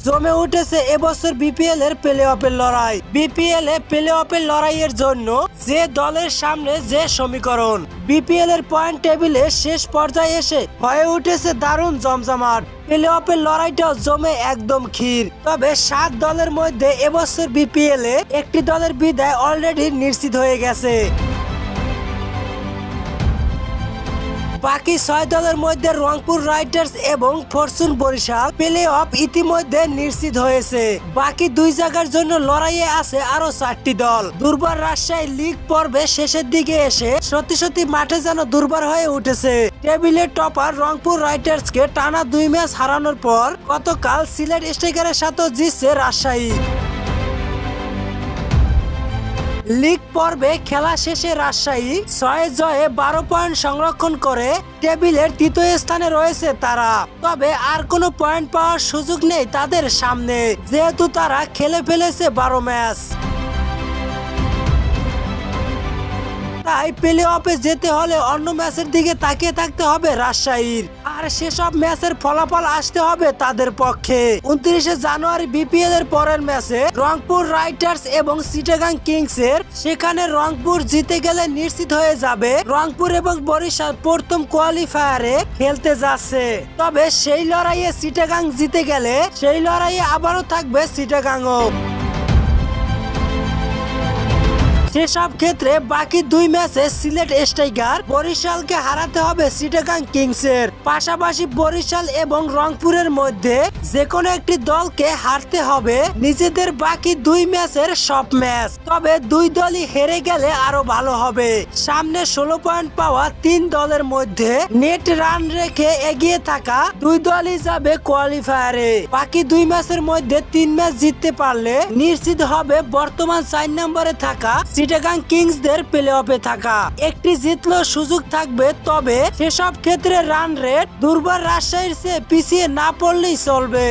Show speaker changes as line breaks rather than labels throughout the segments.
জমে উঠেছে এবছর বিপিএল এর প্লে অফের লড়াই। বিপিএল এ প্লে অফের লড়াইয়ের জন্য যে দলের সামনে যে সমীকরণ, বিপিএল এর পয়েন্ট টেবিলে শেষ পর্যায়ে এসে হয়ে উঠেছে দারুণ জমজমাট। প্লে অফের লড়াইটাও জমে একদম ক্ষীর। তবে 7 দলের মধ্যে এবছর বিপিএল এ একটি দলের বিদায় অলরেডি নিশ্চিত হয়ে গেছে। বাকি 6 দলের মধ্যে রংপুর রাইডার্স এবং ফরচুন বরিশাল প্লে অফ ইতিমধ্যে নিশ্চিত হয়েছে। বাকি 2 জায়গার জন্য লড়াইয়ে আছে আরো 4টি দল। দুর্বার রাজশাহী লিগ পর্বে শেষের দিকে এসে সত্যি মাঠে যেন দুর্বার হয়ে উঠেছে। টেবিলের টপার রংপুর রাইডার্সকে টানা 2 ম্যাচ হারানোর পর গতকাল সিলেট স্ট্রাইকারের সাথে জিতছে রাজশাহী। লিগ পর্বে খেলা শেষে রাজশাহী 6 জয়ে 12 পয়েন্ট সংরক্ষণ করে টেবিলের 3য় স্থানে রয়েছে তারা। তবে আর কোনো পয়েন্ট পাওয়ার সুযোগ নেই তাদের সামনে, যেহেতু তারা খেলে ফেলেছে 12 ম্যাচ। তাই প্লে অফে যেতে হলে অন্য ম্যাচের দিকে তাকিয়ে থাকতে হবে রাজশাহীর, আর সেসব ম্যাচের ফলাফল আসতে হবে তাদের পক্ষে। 29 জানুয়ারি বিপিএল এর পরের ম্যাচে রংপুর রাইডার্স এবং চিটাগাং কিংস এর, সেখানে রংপুর জিতে গেলে নিশ্চিত হয়ে যাবে রংপুর এবং বরিশাল প্রথম কোয়ালিফায়ারে খেলতে যাচ্ছে। তবে সেই লড়াইয়ে চিটাগাং জিতে গেলে সেই লড়াইয়ে আবারও থাকবে চিটাগাংও। সেসব ক্ষেত্রে বাকি 2 ম্যাচে সিলেট স্ট্রাইকার বরিশালকে হারাতে হবে চিটাগাং কিংসের। পাশাপাশি বরিশাল এবং রংপুরের মধ্যে যে কোনো একটি দলকে হারতে হবে নিজেদের বাকি 2 ম্যাচের সব ম্যাচ। তবে 2 দলই হেরে গেলে আরো ভালো হবে। সামনে 16 পয়েন্ট পাওয়া 3 দলের মধ্যে নেট রান রেখে এগিয়ে থাকা 2 দলই যাবে কোয়ালিফায়ারে। বাকি 2 ম্যাচের মধ্যে 3 ম্যাচ জিততে পারলে নিশ্চিত হবে বর্তমান 4 নম্বরে থাকা চিটাগাং কিংসদের প্লে অফে থাকা। একটি জিতলেও সুযোগ থাকবে, তবে সেসব ক্ষেত্রে রান রেট দুর্বার রাজশাহীর চেয়ে পিছিয়ে না পড়লেই চলবে।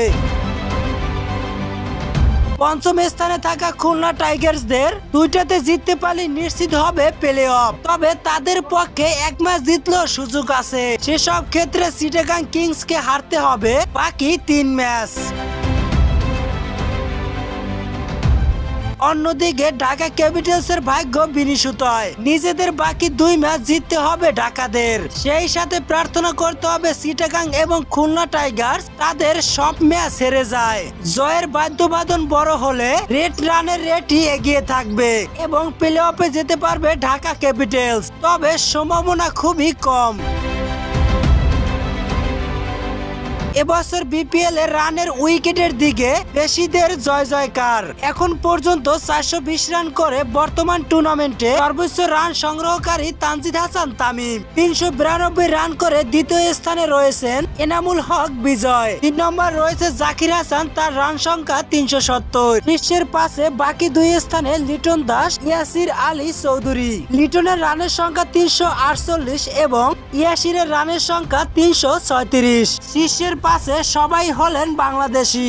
5ম স্থানে থাকা খুলনা টাইগার্সদের 2টাতে জিততে পারলে নিশ্চিত হবে প্লে অফ। তবে তাদের পক্ষে 1 ম্যাচ জিতলেও সুযোগ আছে। সেসব ক্ষেত্রে চিটাগাং কিংসকে হারতে হবে বাকি 3 ম্যাচ। অন্যদিকে ঢাকা ক্যাপিটালসের ভাগ্য বিনিশুতয়। নিজেদের বাকি 2 ম্যাচ জিততে হবে ঢাকাদের। সেই সাথে প্রার্থনা করতে হবে চিটাগাং এবং খুলনা টাইগার্স তাদের সব ম্যাচ হেরে যায়। জয়ের বাদ্যবাদন বড় হলে রেড রানের রেটই এগিয়ে থাকবে এবং প্লে অফে যেতে পারবে ঢাকা ক্যাপিটালস। তবে সম্ভাবনা খুবই কম। এবছর বিপিএল এর রানের উইকেটের দিকে বেশিদের জয় জয়কার। এখন পর্যন্ত 420 রান করে বর্তমান টুর্নামেন্টে সর্বোচ্চ রান সংগ্রহকারী তানজিদ হাসান তামিম। 392 রান করে দ্বিতীয় স্থানে রয়েছেন এনামুল হক বিজয়। 3 নম্বর রয়েছে জাকির হাসান, তার রান সংখ্যা 370। শীর্ষের পাশে বাকি 2 স্থানে লিটন দাস, ইয়াসির আলী চৌধুরী। লিটনের রানের সংখ্যা 348 এবং ইয়াসিরের রানের সংখ্যা 336। শীর্ষের পাশে সবাই হলেন বাংলাদেশি।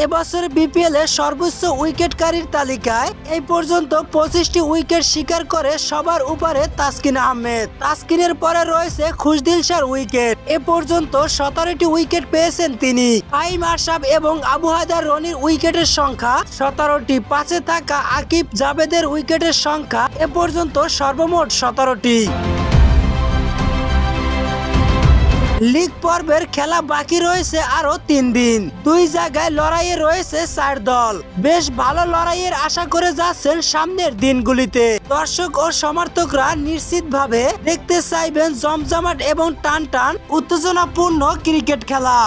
এবছর বিপিএল এর সর্বোচ্চ উইকেটকারীর তালিকায় এই পর্যন্ত 25টি উইকেট শিকার করে সবার উপরে তাসকিন আহমেদ। তাসকিনের পরে রয়েছে খুশদিল শাহর উইকেট। এ পর্যন্ত 17টি উইকেট পেয়েছেন তিনি। ফাহিম আশরাফ এবং আবু হায়দার রনির উইকেটের সংখ্যা 17টি। পাশে থাকা আকিব জাভেদের উইকেটের সংখ্যা এ পর্যন্ত সর্বমোট 17টি। লিগ পর্বের খেলা বাকি রয়েছে আরো 3 দিন। 2 জায়গায় লড়াইয়ে রয়েছে 4 দল। বেশ ভালো লড়াইয়ের আশা করে যাচ্ছেন সামনের দিনগুলিতে। দর্শক ও সমর্থকরা নিশ্চিতভাবে দেখতে চাইবেন জমজমাট এবং টান উত্তেজনাপূর্ণ ক্রিকেট খেলা।